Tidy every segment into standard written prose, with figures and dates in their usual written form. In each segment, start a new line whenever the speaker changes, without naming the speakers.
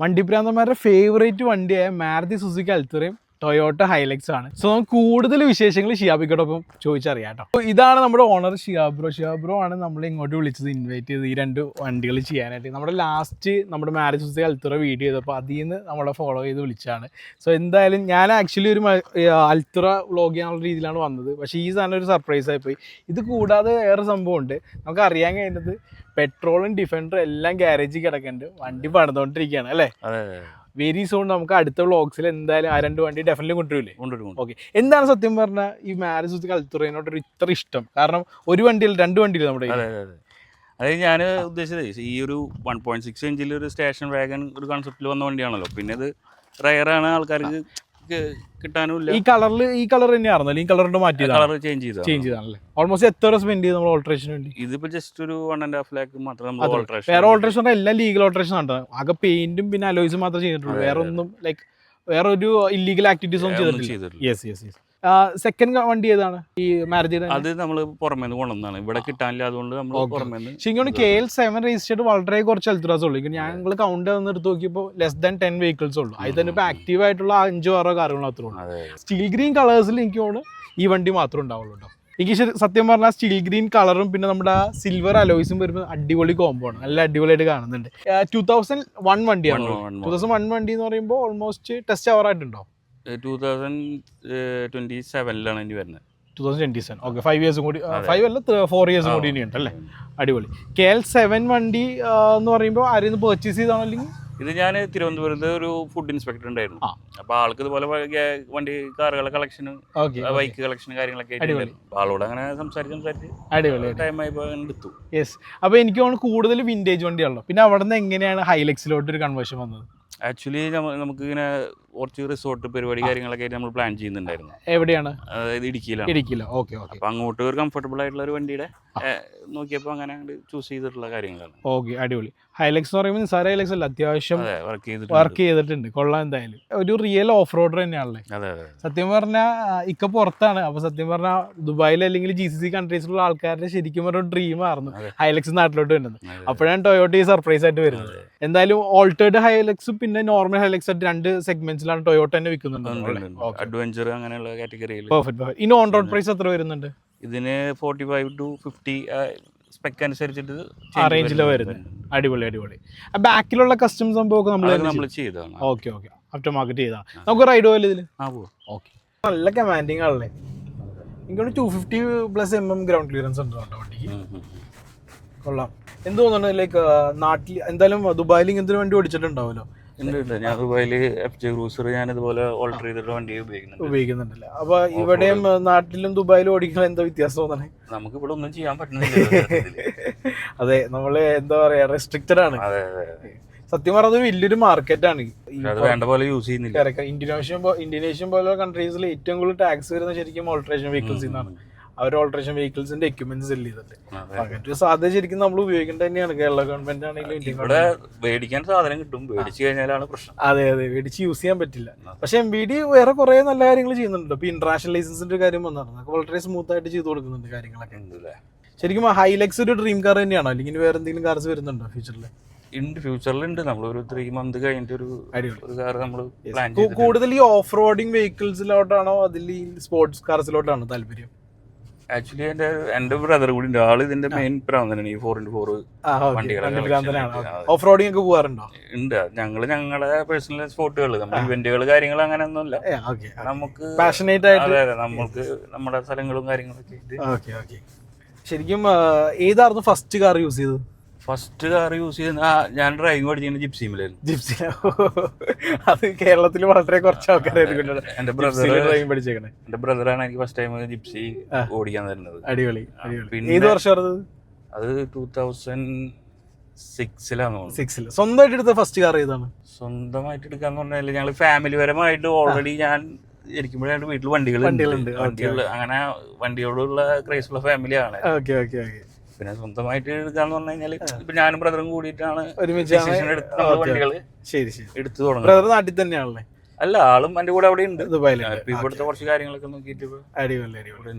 വണ്ടിപ്രാന്തന്മാരുടെ favourite വണ്ടിയായ Maruti Suzuki അൾട്ടറയും Toyota Hilux ആണ്. സോ നമുക്ക് കൂടുതൽ വിശേഷങ്ങൾ ഷിയാബിക്കോടൊപ്പം ചോദിച്ചറിയാം കേട്ടോ. അപ്പോൾ ഇതാണ് നമ്മുടെ ഓണർ ഷിയാബ്രോ ആണ് നമ്മളെ ഇങ്ങോട്ട് വിളിച്ചത്, ഇൻവൈറ്റ് ചെയ്ത് ഈ രണ്ട് വണ്ടികൾ ചെയ്യാനായിട്ട്. നമ്മുടെ ലാസ്റ്റ് നമ്മുടെ മാരുതി സുസുക്കി അൾട്ടറ വീഡിയോ ചെയ്തപ്പോൾ അതിൽ നിന്ന് നമ്മളെ ഫോളോ ചെയ്ത് വിളിച്ചതാണ്. സോ എന്തായാലും ഞാൻ ആക്ച്വലി ഒരു അൾട്ടറ വ്ളോഗ് ചെയ്യാനുള്ള രീതിയിലാണ് വന്നത്, പക്ഷേ ഈ സാധനം ഒരു സർപ്രൈസ് ആയിപ്പോയി. ഇത് കൂടാതെ വേറെ സംഭവമുണ്ട്, നമുക്ക് അറിയാൻ കഴിഞ്ഞത് പെട്രോളും ഡിഫൻഡറും എല്ലാം ഗ്യാരേജിൽ കിടക്കുന്നുണ്ട്, വണ്ടി പണിതുകൊണ്ടിരിക്കുകയാണ് അല്ലേ? വെരി സൂൺ നമുക്ക് അടുത്ത വ്ളോഗ്സിൽ എന്തായാലും ആ രണ്ട് വണ്ടി ഡെഫിനറ്റ്ലി കൊണ്ടുവരില്ലേ? ഓക്കെ. എന്താണ് സത്യം പറഞ്ഞാൽ ഈ മാരുതി സുസുക്കി അൾട്ടറയോട് ഇത്ര ഇഷ്ടം? കാരണം ഒരു വണ്ടിയിൽ രണ്ട് വണ്ടിയില്ല നമ്മുടെ.
അതായത് ഞാൻ ഉദ്ദേശിച്ചത് ഈ ഒരു 1.6 ഇഞ്ചിൽ ഒരു സ്റ്റേഷൻ വാഗൺ ഒരു കൺസെപ്റ്റിൽ വന്ന വണ്ടിയാണല്ലോ. പിന്നെ ഇത് റയറാണ്, ആൾക്കാർക്ക് കിട്ടാനുമില്ല.
ഈ കളർ തന്നെയാണല്ലോ, ഈ കളറിന്റെ മാറ്റി
കളർ ചേഞ്ച്
ചെയ്തതാണല്ലേ? ഓൾമോസ്റ്റ് എത്ര സ്പെൻഡ് ചെയ്ത് നമ്മൾ ഓൾട്രേഷന് വേണ്ടി?
ഇതിപ്പോ ജസ്റ്റ് ഒരു 1.5 lakh മാത്രം.
വേറെ ഓൾട്രേഷൻ എല്ലാം ലീഗൽ ഓൾട്രേഷൻ ആണ്, ആകെ പെയിന്റും പിന്നെ അലോയ്സും മാത്രമേ ചെയ്തിട്ടുള്ളൂ. വേറെ ഒന്നും ലൈക്ക് വേറെ ഒരു ഇല്ലീഗൽ ആക്ടിവിറ്റീസ് ഒന്നും ചെയ്തിട്ടില്ല. യെസ്. സെക്കൻഡ് വണ്ടി ഏതാണ് ഈ മാരുതിയുടെ?
അത് നമ്മൾ പുറമേ കൊണ്ടുവന്നാണ്, ഇവിടെ കിട്ടാനില്ല, അതുകൊണ്ട് നമ്മൾ പുറമേ.
ശരിക്കും KL7 രജിസ്റ്റേർഡ് വളരെ കുറച്ച് അൾട്രാസ് ഉള്ളൂ. ഞങ്ങൾ കൗണ്ട് ചെയ്ത് എടുത്ത് നോക്കിയപ്പോൾ ലെസ് ദാൻ 10 വെഹിക്കിൾസ് ഉള്ളൂ. അതിൽ തന്നെ ഇപ്പോൾ ആക്റ്റീവ് ആയിട്ടുള്ള 5-6 കാറുകൾ മാത്രമേ ഉള്ളൂ. സ്റ്റീൽ ഗ്രീൻ കളേഴ്സിൽ എനിക്ക് തോന്നുന്നു ഈ വണ്ടി മാത്രമേ ഉണ്ടാവുള്ളൂ കേട്ടോ. എനിക്ക് സത്യം പറഞ്ഞാൽ സ്റ്റീൽ ഗ്രീൻ കളറും പിന്നെ നമ്മുടെ സിൽവർ അലോയ്സും വരുമ്പോൾ അടിപൊളി കോംബോ ആണ്, നല്ല അടിപൊളിയായിട്ട് കാണുന്നുണ്ട്. 2001 വണ്ടിയാണ്. 2001 വണ്ടി എന്ന് പറയുമ്പോൾ ഓൾമോസ്റ്റ് ടെസ്റ്റ് അവർ ആയിട്ടുണ്ടോ?
2027 ഇനി വരുന്നത്.
2027. ഓക്കെ, 5 ഇയേഴ്സും കൂടി, 5 അല്ല 4 ഇയേഴ്സും കൂടി ഇനിയുണ്ട് അല്ലേ? അടിപൊളി. KL7 വണ്ടി എന്ന് പറയുമ്പോൾ ആരെയും പർച്ചേസ് ചെയ്താണോ അല്ലെങ്കിൽ?
ഇത് ഞാൻ തിരുവനന്തപുരത്ത് ഒരു ഫുഡ് ഇൻസ്പെക്ടർ ഉണ്ടായിരുന്നു. അപ്പൊ ആൾക്ക് ഇതുപോലെ വണ്ടി കാറുകളെ കളക്ഷന്, ബൈക്ക് കളക്ഷന് കാര്യങ്ങളൊക്കെ ആളോട് അങ്ങനെ സംസാരിച്ച് ടൈം ആയപ്പോൾ എടുത്തു.
യെസ്. അപ്പൊ എനിക്ക് തോന്നുന്നു കൂടുതൽ വിന്റേജ് വണ്ടിയാണല്ലോ. പിന്നെ അവിടെ നിന്ന് എങ്ങനെയാണ് ഹൈലക്സിലോട്ട് ഒരു കൺവേർഷൻ വന്നത്?
ആക്ച്വലി നമുക്ക് ഇങ്ങനെ കുറച്ച് റിസോർട്ട് പരിപാടി കാര്യങ്ങളൊക്കെ ആയിട്ട് നമ്മൾ പ്ലാൻ ചെയ്യുന്നുണ്ടായിരുന്നു.
എവിടെയാണ്?
അതായത് ഇടുക്കിയിലാണ്.
ഓക്കെ.
അപ്പൊ അങ്ങോട്ട് ഒരു കംഫർട്ടബിൾ ആയിട്ടുള്ള ഒരു വണ്ടിയുടെ നോക്കിയപ്പോൾ അങ്ങനെ ചൂസ് ചെയ്തിട്ടുള്ള കാര്യങ്ങളാണ്.
ഓക്കെ, അടിപൊളി. ഹൈലക്സ് എന്ന് പറയുമ്പോൾ നിസാര ഹൈലക്സ് അല്ല, അത്യാവശ്യം വർക്ക് ചെയ്തിട്ടുണ്ട്. കൊള്ളാം. എന്തായാലും ഒരു റിയൽ ഓഫ് റോഡർ തന്നെയാണല്ലേ? സത്യം പറഞ്ഞാൽ ഇക്ക പുറത്താണ്. അപ്പൊ സത്യം പറഞ്ഞാൽ ദുബായിൽ അല്ലെങ്കിൽ GCC കൺട്രീസിലുള്ള ആൾക്കാരുടെ ശരിക്കും ഒരു ഡ്രീം ആയിരുന്നു ഹൈലക്സ് നാട്ടിലോട്ട് വരുന്നത്. അപ്പോഴാണ് ടൊയോട്ട ഈ സർപ്രൈസ് ആയിട്ട് വരുന്നത്. എന്തായാലും ഓൾട്ടേർഡ് ഹൈലക്സും പിന്നെ നോർമൽ ഹൈലക്സ് ആയിട്ട് രണ്ട് സെഗ്മെന്റ്സിലാണ് ടൊയോട്ട തന്നെ വിൽക്കുന്നുണ്ട്.
അഡ്വഞ്ചർ അങ്ങനെയുള്ള കാറ്റഗറിയിൽ.
പെർഫെക്റ്റ്. ഇനി ഓൺ റോഡ് പ്രൈസ് എത്ര വരുന്നുണ്ട്?
ഇതിന് 45 to 50 സ്പെക്ക് അനുസരിച്ചിട്ട്
ആ റേഞ്ചിലാണ് വരുന്നത്. അടിപൊളി. ബാക്കിലുള്ള കസ്റ്റം സംഭവമൊക്കെ നമ്മൾ
ചെയ്തതാണ്.
ഓക്കെ, ആഫ്റ്റർ മാർക്കറ്റ് ചെയ്താണ്. നമുക്ക് റൈഡ് പോയാലും ഇതിൽ? ഓക്കെ. നല്ല കമാൻഡിങ് ആണല്ലേ? എനിക്ക് 250+ mm ഗ്രൗണ്ട് ക്ലിയറൻസ് ഉണ്ട് വണ്ടിക്ക്. കൊള്ളാം. എന്ത് തോന്നുന്നു? ലൈക്ക് നാട്ടിൽ എന്തായാലും ദുബായിൽ ഇങ്ങനത്തെ വണ്ടി ഓടിച്ചിട്ടുണ്ടാവുമല്ലോ?
ഉണ്ട്. ഞാൻ ദുബായില് FJ ക്രൂസർ ഞാൻ ഇതുപോലെ ഓൾട്ടർ ചെയ്തിട്ട് വണ്ടി
ഉപയോഗിക്കുന്നുണ്ടല്ലേ? അപ്പൊ ഇവിടെയും നാട്ടിലും ദുബായിലും ഓടിക്കുന്ന എന്താ വ്യത്യാസം തോന്നണേ?
നമുക്ക് ഇവിടെ ഒന്നും ചെയ്യാൻ പറ്റുന്നില്ല.
അതെ, നമ്മള് എന്താ പറയാ, റെസ്ട്രിക്റ്റഡ് ആണ്. സത്യം പറഞ്ഞത് വലിയൊരു മാർക്കറ്റാണ്.
വേണ്ട പോലെ യൂസ് ചെയ്യുന്നില്ല.
ഇന്തോനേഷ്യൻ പോലുള്ള കൺട്രീസിൽ ഏറ്റവും കൂടുതൽ ടാക്സ് വരുന്നത് ശരിക്കും ഓൾട്രേഷൻ വെഹിക്കിൾസിൽ നിന്നാണ്. അവർ ഓൾട്രേഷൻ വെഹിക്കിൾസിന്റെ എക്യുപ്മെന്റ്സ് സെല് ചെയ്തിട്ട് അങ്ങനത്തെ സാധ്യത ശരിക്കും നമ്മൾ ഉപയോഗിക്കേണ്ട തന്നെയാണ്. കേരള ഗവൺമെന്റ് ആണെങ്കിലും
ഇവിടെ മേടിക്കാൻ സാധനം കിട്ടും, മേടിച്ചു കഴിഞ്ഞാലാണ് പ്രശ്നം.
അതെ, മേടിച്ച് യൂസ് ചെയ്യാൻ പറ്റില്ല. പക്ഷെ MBD വേറെ കുറെ നല്ല കാര്യങ്ങൾ ചെയ്യുന്നുണ്ട്. ഇപ്പൊ ഇന്റർനാഷണൽ ലൈസൻസിന്റെ കാര്യം വന്നിട്ടുണ്ട്, വളരെ സ്മൂത്ത് ആയിട്ട് ചെയ്ത് കൊടുക്കുന്നുണ്ട് കാര്യങ്ങളൊക്കെ. ശരിക്കും ഹൈലക്സ് ഒരു ഡ്രീം കാർ തന്നെയാണോ അല്ലെങ്കിൽ വേറെ എന്തെങ്കിലും കാർസ് വരുന്നുണ്ടോ ഫ്യൂച്ചറിൽ?
ഫ്യൂച്ചറിലുണ്ട്. നമ്മളൊരു 3 months കഴിഞ്ഞിട്ട് ഒരു കാർ നമ്മൾ പ്ലാൻ ചെയ്തു.
കൂടുതൽ ഈ ഓഫ് റോഡിങ് വെഹിക്കിൾസിലോട്ടാണോ അതിൽ സ്പോർട്സ് കാർസിലോട്ടാണോ താല്പര്യം?
ആക്ച്വലി എന്റെ ബ്രദർ കൂടി ഉണ്ട്, ആള് ഇതിന്റെ മെയിൻ പ്രാന്തനാണ്. ഈ 4x4
ഓഫ് റോഡിംഗ് ഒക്കെ പോകാറുണ്ടോ?
ഉണ്ട്. ഞങ്ങളുടെ പേഴ്സണൽ സ്പോട്ടുകൾ, നമ്മുടെ ഇവന്റുകൾ കാര്യങ്ങൾ അങ്ങനെ ഒന്നുമില്ല. നമുക്ക്
പാഷനേറ്റ് ആയിട്ട്
നമുക്ക് നമ്മുടെ സ്ഥലങ്ങളും കാര്യങ്ങളൊക്കെ.
ശരിക്കും ഏതായിരുന്നു ഫസ്റ്റ് കാർ യൂസ് ചെയ്തത്?
ഫസ്റ്റ് കാർ യൂസ് ചെയ്ത് ഞാൻ ഡ്രൈവിംഗ് പഠിച്ചിരുന്നത് ജിപ്സിയിലായിരുന്നു.
അത് കേരളത്തിൽ വളരെ കുറച്ച് ആൾക്കാരായിരുന്നു.
എന്റെ ബ്രദറാണ് എനിക്ക് ഫസ്റ്റ് ടൈം ജിപ്സി ഓടിക്കാൻ തരുന്നത്.
അടിപൊളി. ഏത് വർഷം?
അത് 2006
സ്വന്തമായിട്ട് എടുത്ത ഫസ്റ്റ് കാർ ഏതാണ്?
സ്വന്തമായിട്ട് എടുക്കാന്ന് പറഞ്ഞാൽ ഞങ്ങൾ ഫാമിലി പരമായിട്ട് ഓൾറെഡി ഞാൻ ഇരിക്കുമ്പോഴാണ് വീട്ടിൽ വണ്ടികളുണ്ട്. അങ്ങനെ വണ്ടിയോടുള്ള ക്രേസുള്ള ഫാമിലിയാണ്. പിന്നെ സ്വന്തമായിട്ട് എടുക്കാന്ന് പറഞ്ഞു കഴിഞ്ഞാല് ഇപ്പൊ ഞാനും ബ്രദറും കൂടിയിട്ടാണ് എടുത്തു തുടങ്ങുന്നത്.
ബ്രദർ നാട്ടിൽ തന്നെയാണല്ലേ?
അല്ല, ആളും എന്റെ കൂടെ അവിടെ ഉണ്ട് ദുബായിലാണ്. ഇവിടുത്തെ കുറച്ച് കാര്യങ്ങളൊക്കെ നോക്കിയിട്ട്
അടിപൊളി.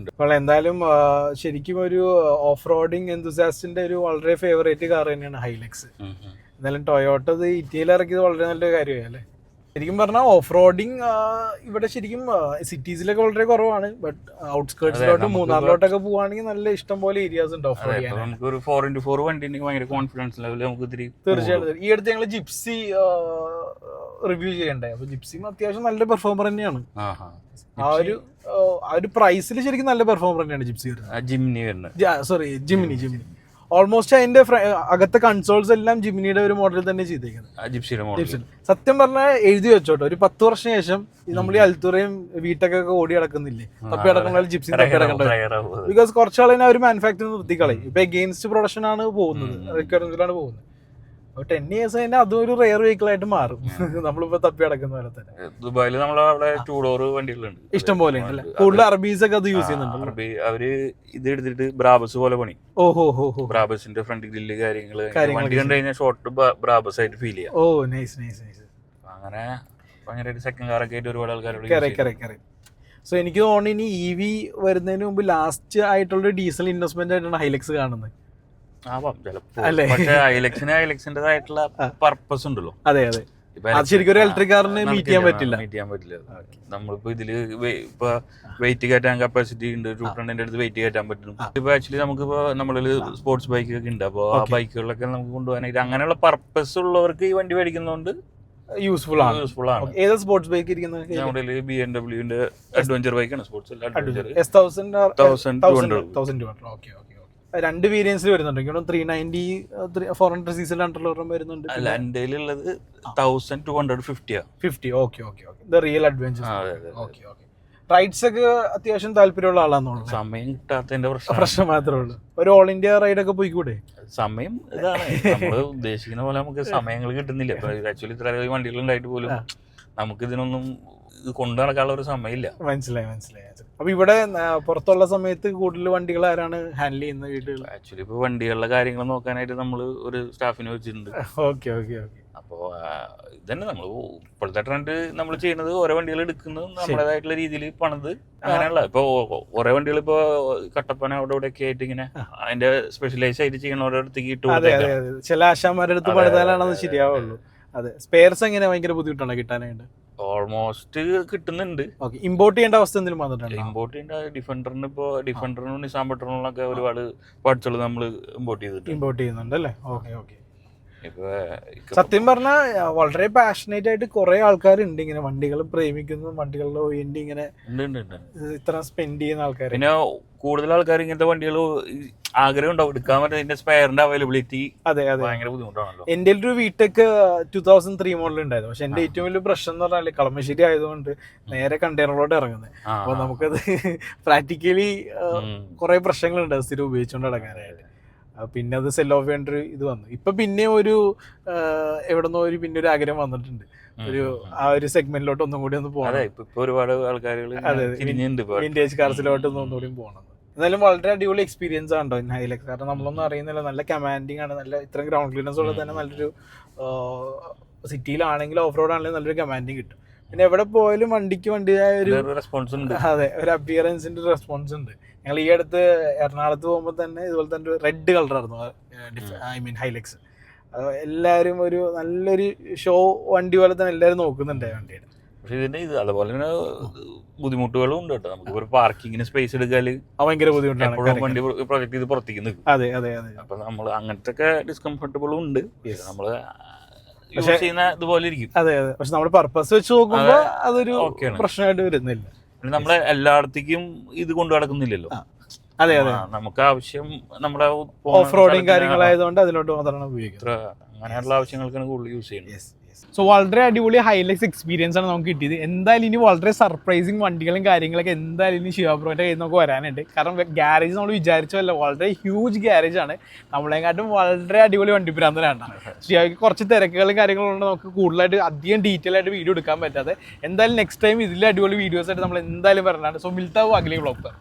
എന്തായാലും ശരിക്കും ഒരു ഓഫ് റോഡിങ് എന്തൂസിയാസ്റ്റിന്റെ ഒരു വളരെ ഫേവറേറ്റ് കാർ തന്നെയാണ് ഹൈലക്സ്. എന്നാലും ടൊയോട്ട ഇത് ഇന്ത്യയിൽ ഇറക്കിയത് വളരെ നല്ലൊരു കാര്യമായി അല്ലേ. ശരിക്കും പറഞ്ഞാൽ ഓഫ് റോഡിങ് ഇവിടെ ശരിക്കും സിറ്റീസിലൊക്കെ വളരെ കുറവാണ്. ബട്ട് ഔട്ട്സ്കേർട്സിലോട്ട് മൂന്നാറിലോട്ടൊക്കെ പോവാണെങ്കിൽ നല്ല ഇഷ്ടം പോലെ ഏരിയാസ് ഉണ്ട് ഓഫ് റോഡ് ചെയ്യാൻ.
നമുക്ക് ഒരു 4x4 വണ്ടി ഭയങ്കര കോൺഫിഡൻസ് ലെവൽ നമുക്ക്
തീർച്ചയായിട്ടും. ഈ അടുത്ത് ഞങ്ങൾ ജിപ്സി റിവ്യൂ ചെയ്യണ്ടേ, അപ്പൊ ജിപ്സിയും അത്യാവശ്യം നല്ല പെർഫോമർ തന്നെയാണ്. ആ ഒരു പ്രൈസിൽ ശരിക്കും നല്ല പെർഫോമർ തന്നെയാണ് ജിപ്സി. സോറി ജിമിനി ഓൾമോസ്റ്റ് അതിന്റെ അകത്തെ കൺസോൾസ് എല്ലാം ജിമിനിയുടെ ഒരു മോഡൽ തന്നെ ചെയ്തേക്കുന്നത്. സത്യം പറഞ്ഞാൽ എഴുതി വെച്ചോട്ടോ, ഒരു 10 വർഷം ശേഷം നമ്മൾ ഈ അൽത്തുറയും വീട്ടൊക്കെ ഓടി നടക്കുന്നില്ലേ, തപ്പി നടക്കുന്ന ജിപ്സി തപ്പി നടക്കേണ്ടത്. ബിക്കോസ് കുറച്ചാളിനെ അവർ മാനുഫാക്ചറിങ് നിർത്തിക്കളയും. ഇപ്പൊ എഗെയിൻസ്റ്റ് പ്രൊഡക്ഷൻ ആണ് പോകുന്നത്, റിക്വയർമെന്റിലാണ് പോകുന്നത്. 10 years കഴിഞ്ഞാൽ അതും ഒരു റെയർ വെഹിക്കിൾ ആയിട്ട് മാറും. നമ്മളിപ്പോ തപ്പി നടക്കുന്ന പോലെ തന്നെ.
ദുബായിൽ നമ്മളവിടെ 2 ഡോർ വണ്ടികളുണ്ട്
ഇഷ്ടം പോലെ. കൂടുതൽ അറബീസ് ഒക്കെ അത് യൂസ് ചെയ്യുന്നുണ്ട്.
അവര് ഇത് എടുത്തിട്ട് ബ്രാബസ് പോലെ പണി. ബ്രാബസിന്റെ ഫ്രണ്ട് ഗ്രില്ല് കാര്യങ്ങള് വണ്ടി കണ്ടു കഴിഞ്ഞാൽ ഷോർട്ട് ബ്രാബസ് ആയിട്ട് ഫീൽ ചെയ്യാം. അങ്ങനെ ഭയങ്കര സെക്കൻഡ് കാർ ഒക്കെ ആയിട്ട് ഒരുപാട് ആൾക്കാരോട്.
സോ എനിക്ക് തോന്നുന്നു ഇനി EV വരുന്നതിന് മുമ്പ് ലാസ്റ്റ് ആയിട്ടുള്ള ഡീസൽ ഇൻവെസ്റ്റ്മെന്റ് ആയിട്ടാണ് ഹൈലക്സ് കാണുന്നത്.
ഐലക്സിന്റേതായിട്ടുള്ള പർപ്പസ് ഉണ്ടല്ലോ.
അതെ അതെ, ശരിക്കും ഒരു ഇലക്ട്രിക് കാറിന് മീറ്റ് ചെയ്യാൻ പറ്റില്ല.
നമ്മളിപ്പോ ഇതില് ഇപ്പൊ വെയിറ്റ് കയറ്റാൻ കപ്പാസിറ്റി ഉണ്ട്, 210 അടുത്ത് വെയിറ്റ് കയറ്റാൻ പറ്റും. ഇപ്പൊ ആക്ച്വലി നമുക്കിപ്പോ നമ്മളിൽ സ്പോർട്സ് ബൈക്ക് ഒക്കെ ഉണ്ട്. അപ്പൊ ആ ബൈക്കുകളിലൊക്കെ നമുക്ക് കൊണ്ടുപോകാനായിട്ട് അങ്ങനെയുള്ള പർപ്പസ് ഉള്ളവർക്ക് ഈ വണ്ടി മേടിക്കുന്നതുകൊണ്ട് യൂസ്ഫുൾ ആണ്.
ഏതാ സ്പോർട്സ് ബൈക്ക് ഇരിക്കുന്നത്?
BMW അഡ്വഞ്ചർ ബൈക്കാണ്. സ്പോർട്സ്
രണ്ട് വേരിയൻസിൽ വരുന്നുണ്ട്. 390 400 cc വരുന്നുണ്ട്.
അല്ല, എൻ്റെ ഉള്ളത് 1250.
Real adventure. റൈഡ്സ് ഒക്കെ അത്യാവശ്യം താല്പര്യമുള്ള ആളാണെന്നുള്ളൂ.
സമയം കിട്ടാത്തതിന്റെ
പ്രശ്നം മാത്രമേ ഉള്ളൂ. ഒരു ഓൾ ഇന്ത്യ റൈഡ് ഒക്കെ പോയിക്കൂടെ?
സമയം ഇതാണ്, നമ്മള് ഉദ്ദേശിക്കുന്ന പോലെ നമുക്ക് സമയങ്ങൾ കിട്ടുന്നില്ല. ഇപ്പൊ ആക്ച്വലി ഇത്ര വണ്ടികൾ ഉണ്ടായിട്ട് പോലും നമുക്ക് ഇതിനൊന്നും കൊണ്ടു നടക്കാനുള്ള ഒരു സമയമില്ല.
മനസ്സിലായി. അപ്പൊ ഇവിടെ പുറത്തുള്ള സമയത്ത് കൂടുതൽ വണ്ടികൾ ആരാണ് ഹാൻഡിൽ ചെയ്യുന്നത് വീടുകൾ?
ആക്ച്വലി ഇപ്പൊ വണ്ടികളുടെ കാര്യങ്ങൾ നോക്കാനായിട്ട് നമ്മൾ ഒരു സ്റ്റാഫിനെ വെച്ചിട്ടുണ്ട്. അപ്പോ ഇതന്നെ നമ്മൾ ഇപ്പോഴത്തെ ട്രെൻഡ് നമ്മൾ ചെയ്യുന്നത് ഓരോ വണ്ടികൾ എടുക്കുന്നത് നമ്മുടേതായിട്ടുള്ള രീതിയിൽ പണിത് അങ്ങനെയുള്ള. ഇപ്പൊ ഓരോ വണ്ടികൾ ഇപ്പൊ കട്ടപ്പന അവിടെ ഇവിടെ ഒക്കെ ആയിട്ട് ഇങ്ങനെ അതിന്റെ സ്പെഷ്യലൈസ് ആയിട്ട് ചെയ്യണ ഓരോരുത്തേക്ക് ഇട്ട്
ചില ആശാന്മാരുടെ അടുത്ത് പണിതാലാണത് ശരിയാവുള്ളൂ. അതെ, സ്പെയർസ് എങ്ങനെ ഭയങ്കര ബുദ്ധിമുട്ടാണ് കിട്ടാനായിട്ട്?
ഓൾമോസ്റ്റ് കിട്ടുന്നുണ്ട്.
ഇമ്പോർട്ട് ചെയ്യേണ്ട അവസ്ഥ എന്തെങ്കിലും വന്നിട്ടുണ്ട്?
ഇമ്പോർട്ട് ചെയ്യേണ്ട ഡിഫൻഡറിന് ഇപ്പോൾ ഡിഫൻഡറിനും നിസാൻ പെട്രോളിനൊക്കെ ഒരുപാട് പാർട്സുകൾ നമ്മൾ ഇമ്പോർട്ട്
ചെയ്യുന്നുണ്ട് അല്ലേ? സത്യം പറഞ്ഞാൽ വളരെ പാഷനേറ്റ് ആയിട്ട് കുറെ ആൾക്കാരുണ്ട് ഇങ്ങനെ വണ്ടികൾ പ്രേമിക്കുന്നു, വണ്ടികളുടെ വേണ്ടി ഇങ്ങനെ ഇത്ര സ്പെൻഡ് ചെയ്യുന്ന ആൾക്കാർ.
പിന്നെ കൂടുതൽ ആൾക്കാർ ഇങ്ങനത്തെ വണ്ടികൾ ആഗ്രഹം ഉണ്ടാവും എടുക്കാൻ പറ്റും. ഇതിന്റെ സ്പെയറിന്റെ അവൈലബിലിറ്റി ഭയങ്കര ബുദ്ധിമുട്ടാണല്ലോ.
എന്റെ ഒരു വീട്ടൊക്കെ 2003 മോഡൽ ഉണ്ടായിരുന്നു. പക്ഷെ എന്റെ ഏറ്റവും വലിയ പ്രശ്നം എന്ന് പറഞ്ഞാൽ കളമശ്ശേരി ആയതുകൊണ്ട് നേരെ കണ്ടെയ്നറിലോട്ട് ഇറങ്ങുന്നത്. അപ്പൊ നമുക്കത് പ്രാക്ടിക്കലി കുറെ പ്രശ്നങ്ങളുണ്ട് സ്ഥിരം ഉപയോഗിച്ചുകൊണ്ട് നടക്കാനായിട്ട്. പിന്നെ അത് സെൽ ഓഫ് ചെയ്യേണ്ട ഇത് വന്നു. ഇപ്പൊ പിന്നെ ഒരു എവിടെന്നോ പിന്നെ ഒരു ആഗ്രഹം വന്നിട്ടുണ്ട്, ഒരു ആ ഒരു സെഗ്മെന്റിലോട്ട് ഒന്നും കൂടി ഒന്ന് പോകണം.
ഒരുപാട് ആൾക്കാർ
വിന്റേജ് കാർസിലോട്ട് ഒന്നുകൂടി പോകണം. എന്നാലും വളരെ അടിപൊളി എക്സ്പീരിയൻസ് ആണോ ഹൈലക്സ്? കാരണം നമ്മളൊന്നും അറിയുന്നില്ല, നല്ല കമാൻഡിങ് ആണ്, നല്ല ഇത്രയും ഗ്രൗണ്ട് ക്ലിയറൻസ് ഉള്ളത് തന്നെ നല്ലൊരു സിറ്റിയിലാണെങ്കിലും ഓഫ് റോഡ് ആണെങ്കിലും നല്ലൊരു കമാൻഡിങ് കിട്ടും. പിന്നെ എവിടെ പോയാലും വണ്ടിയായ ഒരു
റെസ്പോൺസ് ഉണ്ട്.
അതെ, ഒരു അപ്പിയറൻസിന്റെ റെസ്പോൺസ് ഉണ്ട്. ഞങ്ങൾ ഈ അടുത്ത് എറണാകുളത്ത് പോകുമ്പോൾ തന്നെ ഇതുപോലെ തന്നെ ഒരു റെഡ് കളറായിരുന്നു ഹൈലക്സ്. എല്ലാവരും ഒരു നല്ലൊരു ഷോ വണ്ടി പോലെ തന്നെ എല്ലാവരും നോക്കുന്നുണ്ട് വണ്ടിയുടെ.
പക്ഷെ ഇതിന്റെ അതുപോലെ തന്നെ ബുദ്ധിമുട്ടുകളും ഉണ്ട് കേട്ടോ. നമുക്ക് ഒരു പാർക്കിങ്ങിന് സ്പേസ് എടുക്കാല്
ഭയങ്കര ബുദ്ധിമുട്ടാണ്.
വണ്ടി പ്രൊജക്ട് ചെയ്ത് പുറത്തേക്ക് നിൽക്കും.
അതെ.
അപ്പൊ നമ്മൾ അങ്ങനത്തെ ഒക്കെ ഡിസ്കംഫർട്ടബിളും ഉണ്ട്. നമ്മള് ചെയ്യുന്ന ഇതുപോലെ ഇരിക്കും.
അതെ. പക്ഷെ നമ്മുടെ പർപ്പസ് വെച്ച് നോക്കുമ്പോൾ അതൊരു പ്രശ്നമായിട്ട് വരുന്നില്ല.
നമ്മളെ എല്ലായിടത്തേക്കും ഇത് കൊണ്ടു നടക്കുന്നില്ലല്ലോ.
അതെ.
നമുക്ക് ആവശ്യം നമ്മുടെ
ഓഫ് റോഡിങ് കാര്യങ്ങളായതുകൊണ്ട് അതിലോട്ട് മാത്രമാണ് ഉപയോഗിക്കുന്നത്.
അങ്ങനെയുള്ള ആവശ്യങ്ങൾക്കാണ് കൂടുതൽ യൂസ് ചെയ്യുന്നത്.
സോ വളരെ അടിപൊളി ഹൈലക്സ് എക്സ്പീരിയൻസ് ആണ് നമുക്ക് കിട്ടിയത്. എന്തായാലും ഇനി വളരെ സർപ്രൈസിങ് വണ്ടികളും കാര്യങ്ങളൊക്കെ എന്തായാലും ഇനി ശിവബ്രോന്റെ കയ്യിൽ നമുക്ക് വരാനുണ്ട്. കാരണം ഗ്യാരേജ് നമ്മൾ വിചാരിച്ചല്ല, വളരെ ഹ്യൂജ് ഗ്യാരേജ് ആണ്. നമ്മളെക്കാട്ടും വളരെ അടിപൊളി വണ്ടി ഭ്രാന്തനാണ്. ശിവയ്ക്ക് കുറച്ച് തിരക്കുകളും കാര്യങ്ങളും കൊണ്ട് നമുക്ക് കൂടുതലായിട്ട് അധികം ഡീറ്റെയിൽ ആയിട്ട് വീഡിയോ എടുക്കാൻ പറ്റാതെ. എന്തായാലും നെക്സ്റ്റ് ടൈം ഇതിലെ അടിപൊളി വീഡിയോസ് ആയിട്ട് നമ്മൾ എന്തായാലും വരാനാണ്. സോ മിൽത്താവും അഗ്ലി വ്ളോഗ്.